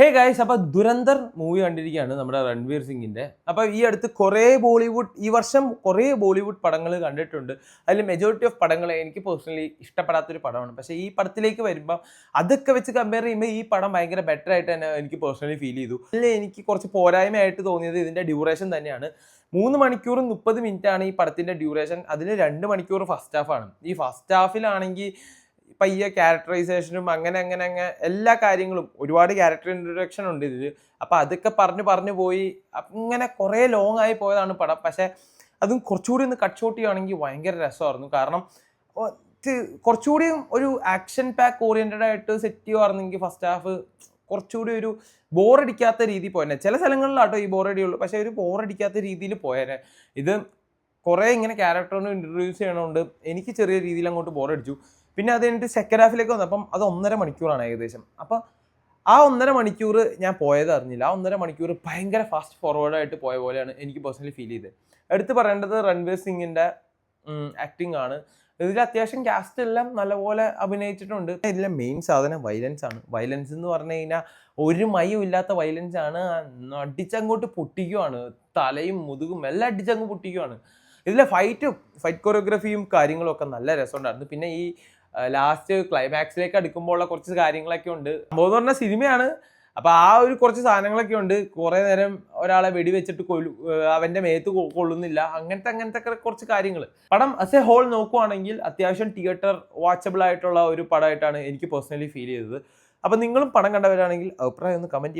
Hey guys, അപ്പോൾ Dhurandhar movie കണ്ടിരിക്കുകയാണ് നമ്മുടെ രൺവീർ സിംഗിൻ്റെ. അപ്പോൾ ഈ അടുത്ത് ഈ വർഷം കുറേ ബോളിവുഡ് പടങ്ങൾ കണ്ടിട്ടുണ്ട്. അതിൽ മെജോറിറ്റി ഓഫ് പടങ്ങൾ എനിക്ക് പേഴ്സണലി ഇഷ്ടപ്പെടാത്തൊരു പടമാണ്. പക്ഷേ ഈ പടത്തിലേക്ക് വരുമ്പോൾ അതൊക്കെ വെച്ച് കമ്പയർ ചെയ്യുമ്പോൾ ഈ പടം ഭയങ്കര ബെറ്റർ ആയിട്ട് തന്നെ എനിക്ക് പേഴ്സണലി ഫീൽ ചെയ്തു. അതിൽ എനിക്ക് കുറച്ച് പോരായ്മയായിട്ട് തോന്നിയത് ഇതിൻ്റെ ഡ്യൂറേഷൻ തന്നെയാണ്. 3 മണിക്കൂറും 30 മിനിറ്റാണ് ഈ പടത്തിൻ്റെ ഡ്യൂറേഷൻ. അതിൽ 2 മണിക്കൂർ ഫസ്റ്റ് ഹാഫാണ്. ഈ ഫസ്റ്റ് ഹാഫിലാണെങ്കിൽ പയ്യെ ക്യാരക്ടറൈസേഷനും അങ്ങനെ എല്ലാ കാര്യങ്ങളും ഒരുപാട് ക്യാരക്ടർ ഇൻട്രൊഡക്ഷൻ ഉണ്ട് ഇതിൽ. അപ്പോൾ അതൊക്കെ പറഞ്ഞു പോയി അങ്ങനെ കുറേ ലോങ് ആയി പോയതാണ് പടം. പക്ഷേ അതും കുറച്ചുകൂടി ഒന്ന് കട്ട് ഷോട്ട് ചെയ്യുകയാണെങ്കിൽ ഭയങ്കര രസമായിരുന്നു. കാരണം കുറച്ചുകൂടി ഒരു ആക്ഷൻ പാക്ക് ഓറിയൻറ്റഡ് ആയിട്ട് സെറ്റ് ചെയ്യുമായിരുന്നെങ്കിൽ ഫസ്റ്റ് ഹാഫ് കുറച്ചുകൂടി ഒരു ബോറടിക്കാത്ത രീതിയിൽ പോയേനെ. ചില സ്ഥലങ്ങളിലാട്ടോ ഈ ബോറടിയുള്ളൂ, പക്ഷേ ഒരു ബോറടിക്കാത്ത രീതിയിൽ പോയേനെ. ഇത് കുറേ ഇങ്ങനെ ക്യാരക്ടറിനെ ഇൻട്രൊഡ്യൂസ് ചെയ്യണതുകൊണ്ട് എനിക്ക് ചെറിയ രീതിയിൽ അങ്ങോട്ട് ബോറടിച്ചു. പിന്നെ അത് കഴിഞ്ഞിട്ട് സെക്കൻഡ് ഹാഫിലേക്ക് വന്നപ്പം അത് 1.5 മണിക്കൂറാണ് ഏകദേശം. അപ്പോൾ ആ 1.5 മണിക്കൂർ ഞാൻ പോയത് അറിഞ്ഞില്ല. ആ 1.5 മണിക്കൂർ ഭയങ്കര ഫാസ്റ്റ് ഫോർവേഡായിട്ട് പോയ പോലെയാണ് എനിക്ക് പേഴ്സണലി ഫീൽ ചെയ്തത്. എടുത്ത് പറയേണ്ടത് രൺവീർ സിംഗിൻ്റെ ആക്ടിങ് ആണ്. ഇതിൽ അത്യാവശ്യം കാസ്റ്റ് എല്ലാം നല്ലപോലെ അഭിനയിച്ചിട്ടുണ്ട്. ഇതിലെ മെയിൻ സാധനം വയലൻസ് ആണ്. വയലൻസ് എന്ന് പറഞ്ഞു കഴിഞ്ഞാൽ ഒരു മയും ഇല്ലാത്ത വയലൻസ് ആണ്. അടിച്ചങ്ങോട്ട് പൊട്ടിക്കുവാണ്, തലയും മുതുകും എല്ലാം അടിച്ചങ്ങ് പൊട്ടിക്കുവാണ്. ഇതിലെ ഫൈറ്റ് കൊറിയോഗ്രഫിയും കാര്യങ്ങളും ഒക്കെ നല്ല രസമുണ്ടായിരുന്നു. പിന്നെ ഈ ലാസ്റ്റ് ക്ലൈമാക്സിലേക്ക് അടുക്കുമ്പോൾ ഉള്ള കുറച്ച് കാര്യങ്ങളൊക്കെ ഉണ്ട്. സംഭവം എന്ന് പറഞ്ഞാൽ സിനിമയാണ്. അപ്പോൾ ആ ഒരു കുറച്ച് സാധനങ്ങളൊക്കെ ഉണ്ട്. കുറേ നേരം ഒരാളെ വെടിവെച്ചിട്ട് അവൻ്റെ മേത്ത് കൊള്ളുന്നില്ല, അങ്ങനത്തെ കുറച്ച് കാര്യങ്ങൾ. പടം ആസ് എ ഹോൾ നോക്കുവാണെങ്കിൽ അത്യാവശ്യം തിയേറ്റർ വാച്ചബിൾ ആയിട്ടുള്ള ഒരു പടമായിട്ടാണ് എനിക്ക് പേഴ്സണലി ഫീൽ ചെയ്തത്. അപ്പോൾ നിങ്ങളും പടം കണ്ടവരാണെങ്കിൽ അഭിപ്രായം ഒന്ന് കമൻറ്റ് ചെയ്യുക.